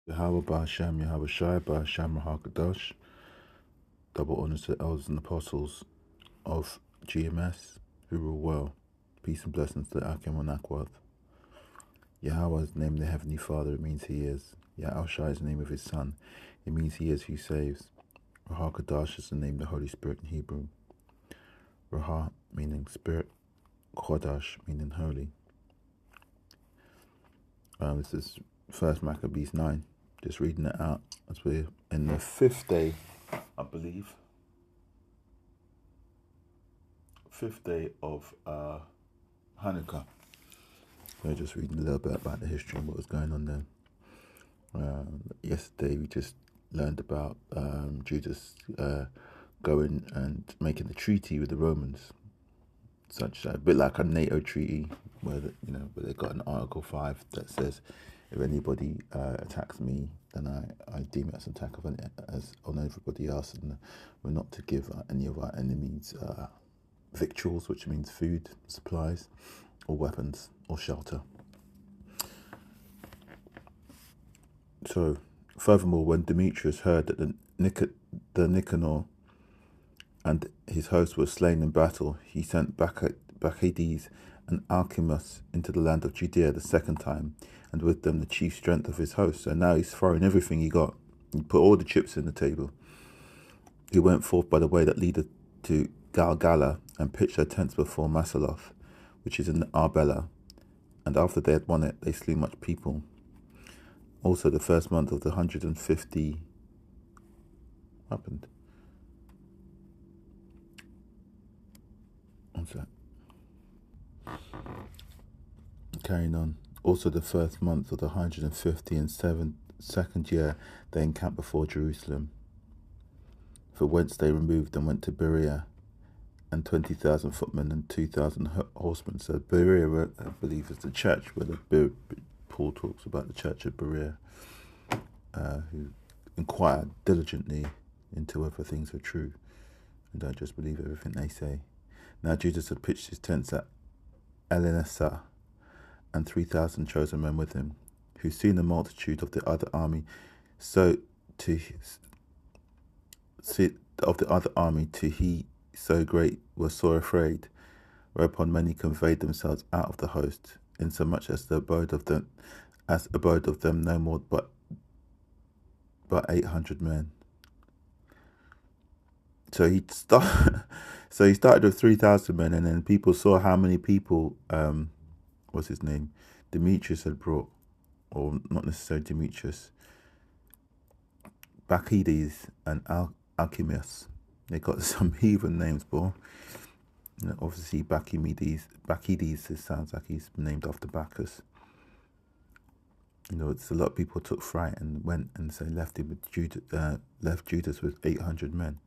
Yahweh Ba'Shem, Yahweh Shai Ba'Shem Rahakadosh. Double honors to the elders and apostles of GMS who rule well. Peace and blessings to Akim and Akwath. Yahweh is named the Heavenly Father, it means He is. Yahweh Shai is the name of His Son, it means He is who saves. Rahakadosh is the name of the Holy Spirit in Hebrew. Raha meaning Spirit, Kodash meaning Holy. This is 1 Maccabees 9. Just reading it out as we're in the 5th day, I believe. 5th day of Hanukkah. We're just reading a little bit about the history and what was going on there. Yesterday we just learned about Judas going and making the treaty with the Romans, such a bit like a NATO treaty, where where they got an Article 5 that says, if anybody attacks me, then I deem it as an attack on everybody else, and we're not to give any of our enemies victuals, which means food, supplies, or weapons, or shelter. So, furthermore, when Demetrius heard that the Nicanor and his host were slain in battle, he sent Bacchides and Alcimus into the land of Judea the second time, and with them the chief strength of his host. So now he's throwing everything he got. He put all the chips in the table. He went forth by the way that leadeth to Galgala, and pitched their tents before Masaloth, which is in Arbela. And after they had won it, they slew much people. Also the first month of the 150 happened. What's that? Carrying on. Also the first month of the 150 and second year, they encamped before Jerusalem. For whence they removed and went to Berea, and 20,000 footmen and 2,000 horsemen. So Berea, I believe, is the church where Paul talks about the church of Berea, who inquired diligently into whether things were true, and don't just believe everything they say. Now Judas had pitched his tents at Elinessa, and 3,000 chosen men with him, who seen the multitude of the other army, so great, were sore afraid, whereupon many conveyed themselves out of the host, insomuch as abode of them no more but 800 men. So he started with 3,000 men, and then people saw how many people what's his name, Demetrius had brought, or not necessarily Demetrius, Bacchides and Alcimus. They got some heathen names, boy. Obviously Bacchides sounds like he's named after Bacchus. It's a lot of people took fright and went and left Judas with 800 men.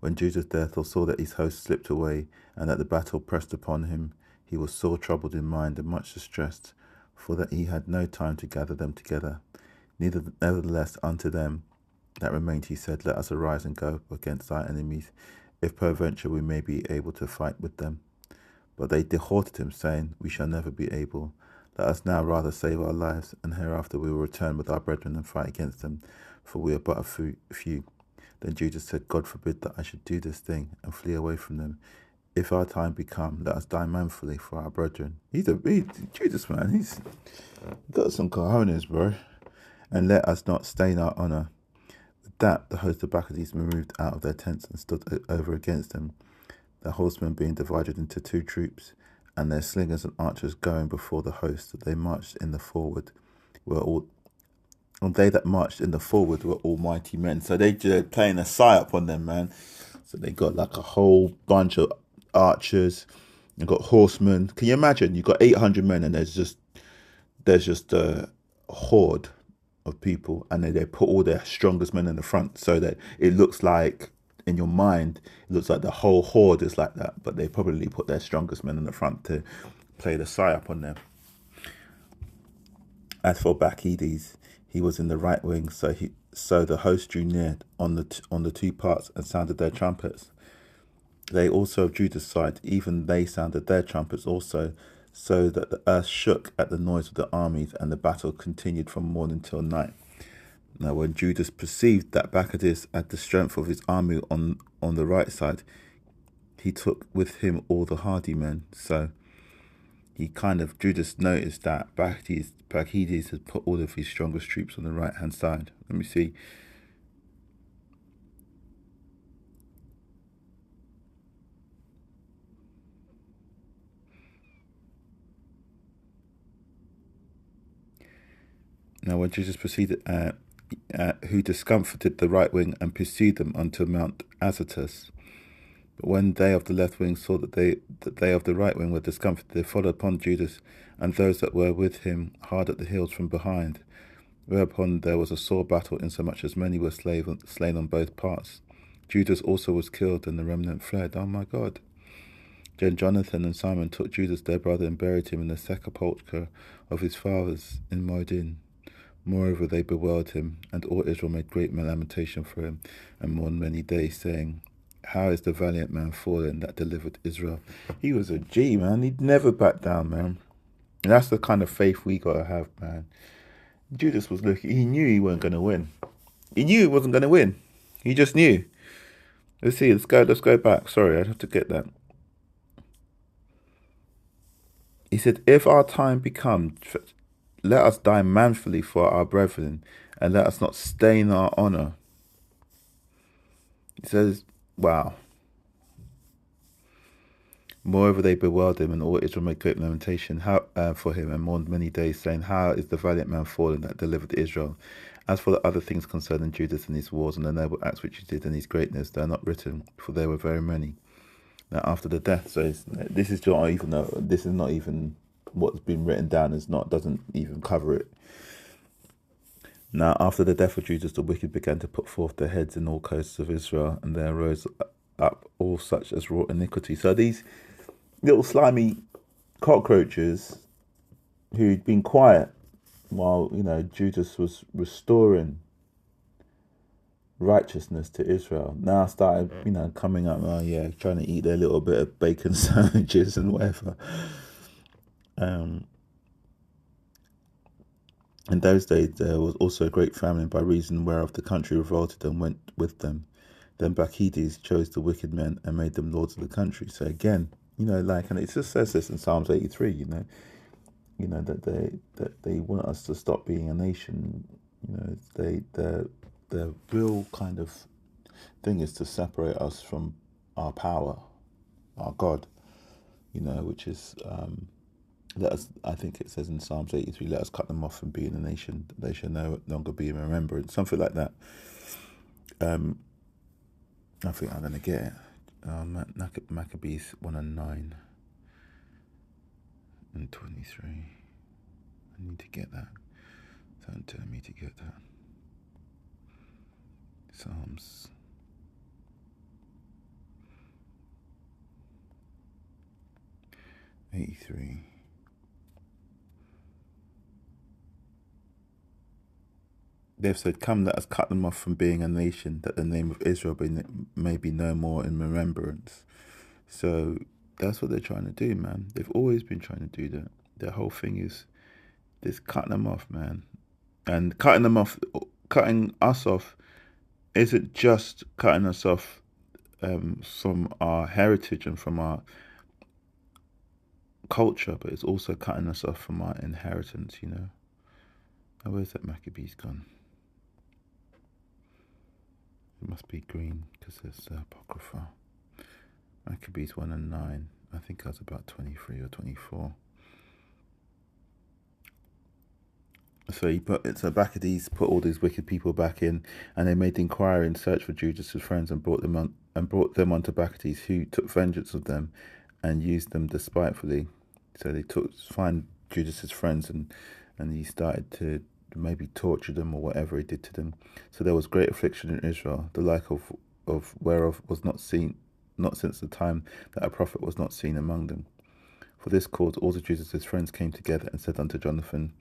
When Judas therefore saw that his host slipped away, and that the battle pressed upon him, he was sore troubled in mind and much distressed, for that he had no time to gather them together. Nevertheless unto them that remained he said, Let us arise and go against our enemies, if peradventure we may be able to fight with them. But they dehorted him, saying, We shall never be able. Let us now rather save our lives, and hereafter we will return with our brethren and fight against them, for we are but a few. Then Judas said, God forbid that I should do this thing, and flee away from them. If our time be come, let us die manfully for our brethren. Judas, man, he's got some cojones, bro. And let us not stain our honour. With that, the host of Bacchides moved out of their tents and stood over against them, the horsemen being divided into two troops, and their slingers and archers going before the host. They marched in the forward and they that marched in the forward were all mighty men. So they're playing a psyop on them, man. So they got like a whole bunch of archers. You've got horsemen. Can you imagine? You've got 800 men, and there's just a horde of people, and they put all their strongest men in the front, so that it looks like, in your mind, it looks like the whole horde is like that, but they probably put their strongest men in the front to play the psyop on them. As for Bacchides, he was in the right wing, so the host drew near on the two parts and sounded their trumpets. They also of Judas' side, even they sounded their trumpets also, so that the earth shook at the noise of the armies, and the battle continued from morning till night. Now, when Judas perceived that Bacchus had the strength of his army on the right side, he took with him all the hardy men. So Judas noticed that Bacchides had put all of his strongest troops on the right hand side. Let me see. Now, when Judas proceeded, who discomfited the right wing and pursued them unto Mount Azotus. But when they of the left wing saw that they of the right wing were discomfited, they followed upon Judas and those that were with him hard at the heels from behind. Whereupon there was a sore battle, insomuch as many were slain on both parts. Judas also was killed, and the remnant fled. Oh my God. Then Jonathan and Simon took Judas their brother and buried him in the sepulchre of his fathers in Modin. Moreover, they bewailed him, and all Israel made great lamentation for him, and mourned many days, saying, How is the valiant man fallen that delivered Israel? He was a G, man. He'd never back down, man. And that's the kind of faith we gotta have, man. Judas was looking, he knew he wasn't gonna win. He knew he wasn't gonna win. He just knew. Let's see, let's go back. Sorry, I'd have to get that. He said, If our time become, let us die manfully for our brethren, and let us not stain our honor. He says, wow. Moreover, they bewailed him, and all Israel made great lamentation for him, and mourned many days, saying, How is the valiant man fallen that delivered Israel? As for the other things concerning Judas and his wars and the noble acts which he did and his greatness, they are not written, for they were very many. Now, after the death, so this is not even what's been written down. Doesn't even cover it. Now, after the death of Judas, the wicked began to put forth their heads in all coasts of Israel, and there arose up all such as wrought iniquity. So these little slimy cockroaches who'd been quiet while Judas was restoring righteousness to Israel, now started coming up, trying to eat their little bit of bacon sandwiches and whatever. In those days there was also a great famine, by reason whereof the country revolted and went with them. Then Bacchides chose the wicked men and made them lords of the country. So again, and it just says this in Psalms 83, that they want us to stop being a nation. The real kind of thing is to separate us from our power, our God, which is I think it says in Psalms 83, let us cut them off from being a nation, they shall no longer be in remembrance, something like that. I think I'm going to get it. Maccabees 1 and 9 and 23. I need to get that. Don't tell me to get that. Psalms 83. They've said, Come, let us cut them off from being a nation, that the name of Israel may be no more in remembrance. So that's what they're trying to do, man. They've always been trying to do that. Their whole thing is this cutting them off, man. And cutting us off isn't just cutting us off from our heritage and from our culture, but it's also cutting us off from our inheritance, Now, where's that Maccabees gone? It must be green because there's Apocrypha. Maccabees 1 and 9. I think I was about 23 or 24. So Bacchides put all these wicked people back in, and they made inquiry and search for Judas's friends and brought them unto Bacchides, who took vengeance of them and used them despitefully. So they find Judas's friends and he started to maybe torture them or whatever he did to them. So there was great affliction in Israel, the like of whereof was not seen, not since the time that a prophet was not seen among them. For this cause all the Judas's friends came together and said unto Jonathan,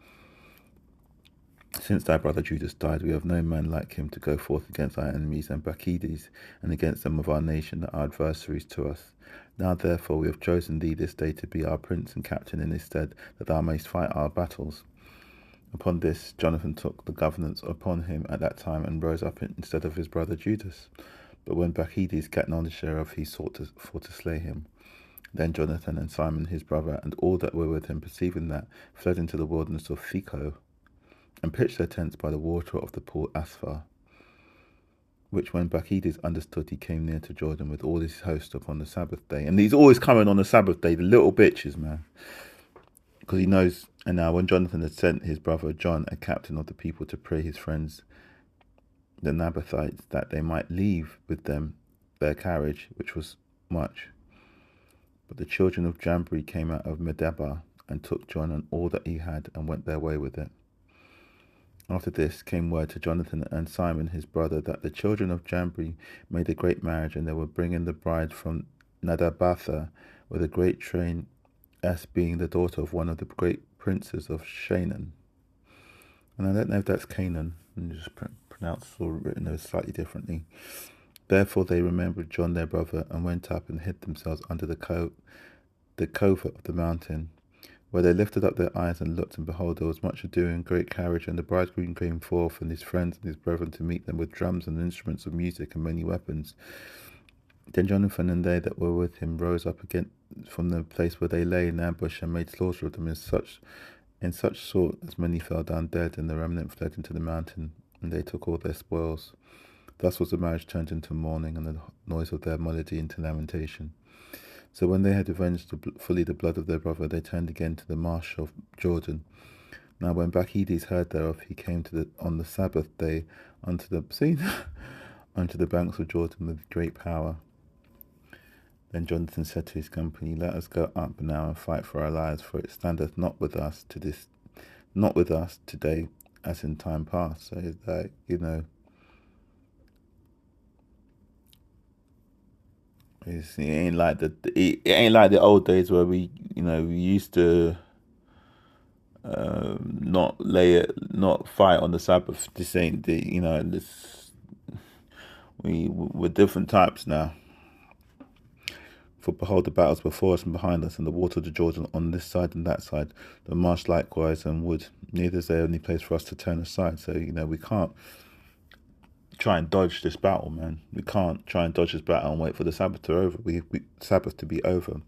Since thy brother Judas died, we have no man like him to go forth against our enemies and Bacchides, and against them of our nation that are adversaries to us. Now therefore we have chosen thee this day to be our prince and captain in his stead, that thou mayst fight our battles. Upon this, Jonathan took the governance upon him at that time and rose up instead of his brother Judas. But when Bacchides gat knowledge thereof, he sought to slay him. Then Jonathan and Simon his brother and all that were with him, perceiving that, fled into the wilderness of Theco, and pitched their tents by the water of the pool Asphar. Which when Bacchides understood, he came near to Jordan with all his host upon the Sabbath day. And he's always coming on the Sabbath day, the little bitches, man. Because he knows. And now when Jonathan had sent his brother John, a captain of the people, to pray his friends the Nabathites, that they might leave with them their carriage, which was much. But the children of Jambri came out of Medeba, and took John and all that he had, and went their way with it. After this came word to Jonathan and Simon his brother, that the children of Jambri made a great marriage, and they were bringing the bride from Nadabatha with a great train, as being the daughter of one of the great princes of Shanaan. And I don't know if that's Canaan, and just pronounced or written those slightly differently. Therefore they remembered John their brother, and went up and hid themselves under the covert of the mountain, where they lifted up their eyes and looked, and behold, there was much ado and great carriage, and the bridegroom came forth, and his friends and his brethren, to meet them with drums and instruments of music and many weapons. Then Jonathan and they that were with him rose up again from the place where they lay in ambush, and made slaughter of them in such sort as many fell down dead, and the remnant fled into the mountain, and they took all their spoils. Thus was the marriage turned into mourning, and the noise of their melody into lamentation. So when they had avenged fully the blood of their brother, they turned again to the marsh of Jordan. Now when Bacchides heard thereof, he came on the Sabbath day unto the unto the banks of Jordan with great power. Then Jonathan said to his company, Let us go up now and fight for our lives, for it standeth not with us today, as in time past. So it's like, it ain't like the old days where we used to not fight on the Sabbath. This ain't we're different types now. For behold, the battles before us and behind us, and the water of the Jordan on this side and that side, the marsh likewise and wood. Neither is there any place for us to turn aside. So we can't try and dodge this battle, man. We can't try and dodge this battle and wait for the Sabbath Sabbath to be over.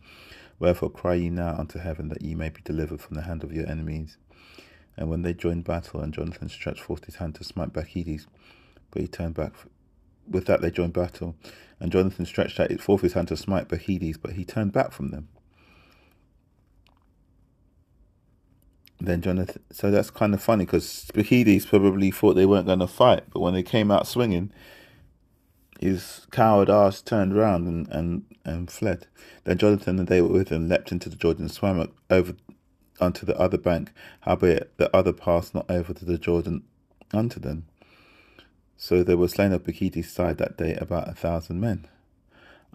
Wherefore cry ye now unto heaven, that ye may be delivered from the hand of your enemies. And when they joined battle, and Jonathan stretched forth his hand to smite Bacchides, but he turned back. With that they joined battle, and Jonathan stretched out forth his hand to smite Bacchides, but he turned back from them. Then Jonathan, so that's kind of funny, because Bacchides probably thought they weren't going to fight, but when they came out swinging, his coward ass turned round and fled. Then Jonathan and they were with him leapt into the Jordan, and swam over unto the other bank, howbeit the other passed not over to the Jordan unto them. So there were slain of Bacchides' side that day about 1,000 men.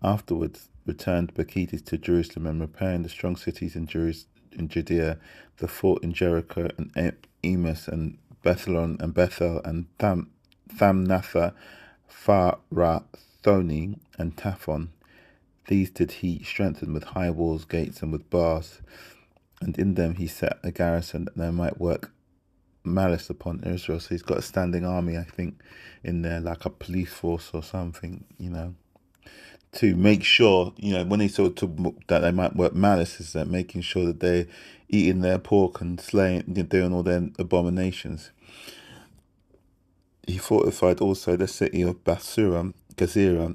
Afterwards returned Bacchides to Jerusalem, and repairing the strong cities in Judea, the fort in Jericho, and Emus, and Bethalon, and Bethel, and Thamnatha, Pharathoni, and Taphon. These did he strengthen with high walls, gates, and with bars, and in them he set a garrison, that they might work malice upon Israel. So he's got a standing army, I think, in there, like a police force or something, to make sure, when they that they might work malice, is that making sure that they're eating their pork and slaying, doing all their abominations. He fortified also the city of Gezerah,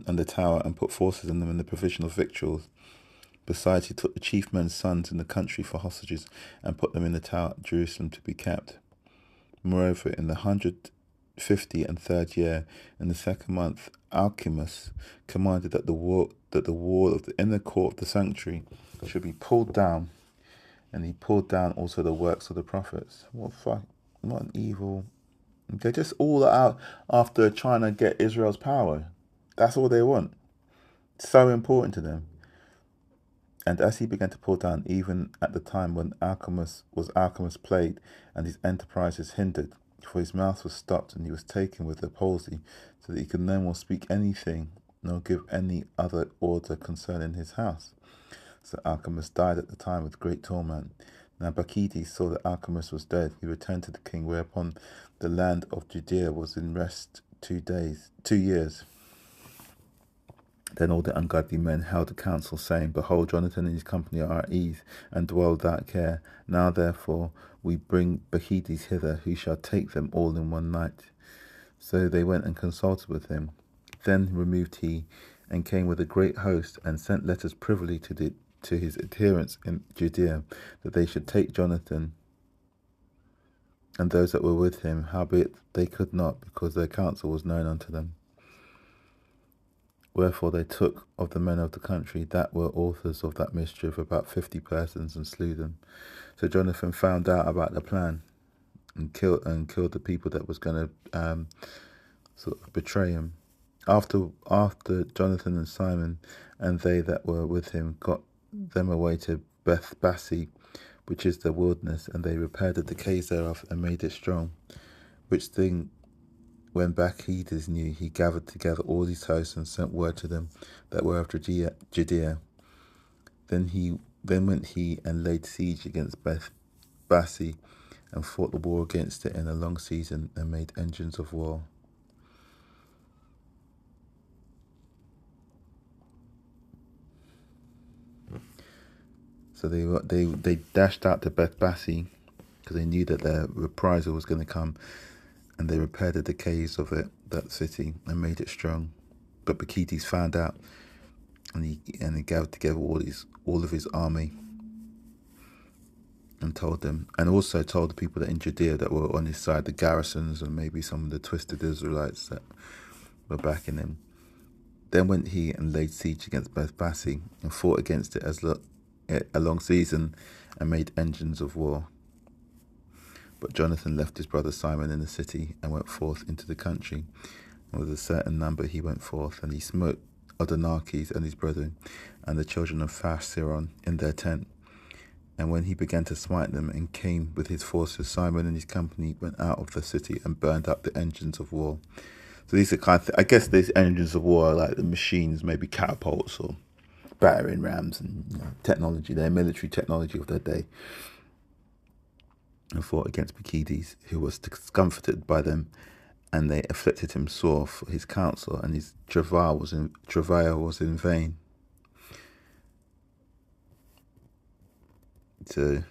and the tower, and put forces in them in the provision of victuals. Besides, he took the chief men's sons in the country for hostages, and put them in the tower at Jerusalem to be kept. Moreover, in the 153rd year, in the 2nd month, Alcimus commanded that the wall of the inner court of the sanctuary should be pulled down, and he pulled down also the works of the prophets. What an evil! They're just all out after trying to get Israel's power. That's all they want. It's so important to them. And as he began to pull down, even at the time when Alcimus plagued, and his enterprises hindered, for his mouth was stopped, and he was taken with the palsy, so that he could no more speak anything, nor give any other order concerning his house. So Alcimus died at the time with great torment. Now Bacchides saw that Alcimus was dead. He returned to the king, whereupon the land of Judea was in rest 2 years. Then all the ungodly men held a council, saying, Behold, Jonathan and his company are at ease, and dwell without care. Now therefore we bring Bacchides hither, who shall take them all in one night. So they went and consulted with him. Then removed he, and came with a great host, and sent letters privily to his adherents in Judea, that they should take Jonathan and those that were with him, howbeit they could not, because their counsel was known unto them. Wherefore they took of the men of the country that were authors of that mischief about 50 persons, and slew them. So Jonathan found out about the plan, and killed the people that was going to sort of betray him. After Jonathan and Simon and they that were with him got them away to Beth-Bassi, which is the wilderness, and they repaired the decayes thereof and made it strong. Which thing, when Bacchides knew, he gathered together all his hosts and sent word to them that were of Judea. Then went he and laid siege against Beth-Bassi, and fought the war against it in a long season, and made engines of war. So they dashed out to Beth-Bassi, because they knew that their reprisal was going to come, and they repaired the decayes of that city, and made it strong. But Bacchides found out, and he gathered together all of his army, and told them, and also told the people that in Judea that were on his side, the garrisons, and maybe some of the twisted Israelites that were backing him. Then went he and laid siege against Beth-Bassi, and fought against it a long season, and made engines of war. But Jonathan left his brother Simon in the city, and went forth into the country. And with a certain number he went forth, and he smote Odaenaches and his brethren, and the children of Phasciron in their tent. And when he began to smite them, and came with his forces, Simon and his company went out of the city, and burned up the engines of war. So these are kind of, I guess these engines of war are like the machines, maybe catapults or battering rams, and technology, their military technology of their day, and fought against Bacchides, who was discomfited by them, and they afflicted him sore for his counsel, and his travail was in vain. So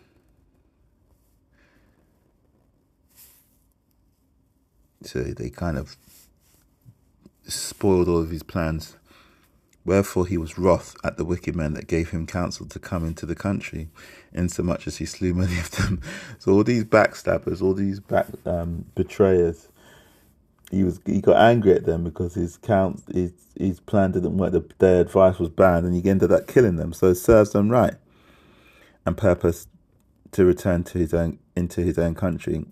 they kind of spoiled all of his plans. Wherefore he was wroth at the wicked men that gave him counsel to come into the country, insomuch as he slew many of them. So all these backstabbers, all these betrayers, he got angry at them because his plan didn't work. Their advice was bad, and he ended up killing them. So it serves them right, and purposed to return into his own country.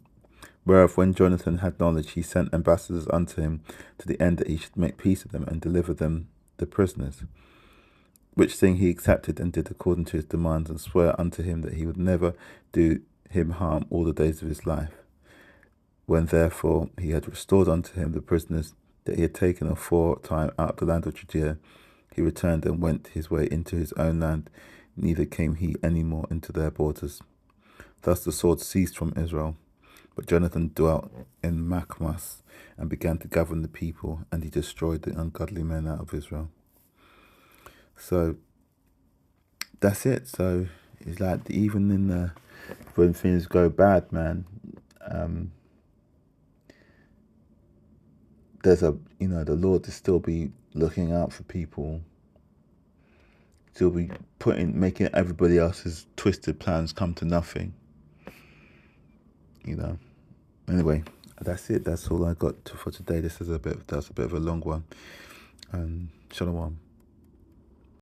Whereof when Jonathan had knowledge, he sent ambassadors unto him, to the end that he should make peace with them, and deliver them the prisoners. Which thing he accepted, and did according to his demands, and swore unto him that he would never do him harm all the days of his life. When therefore he had restored unto him the prisoners that he had taken aforetime out of the land of Judea, he returned and went his way into his own land, neither came he any more into their borders. Thus the sword ceased from Israel. But Jonathan dwelt in Machmas, and began to govern the people, and he destroyed the ungodly men out of Israel. So that's it. So it's like, even when things go bad, man, there's the Lord to still be looking out for people, still be making everybody else's twisted plans come to nothing. Anyway, that's it. That's all I got for today. That's a bit of a long one. Shalom.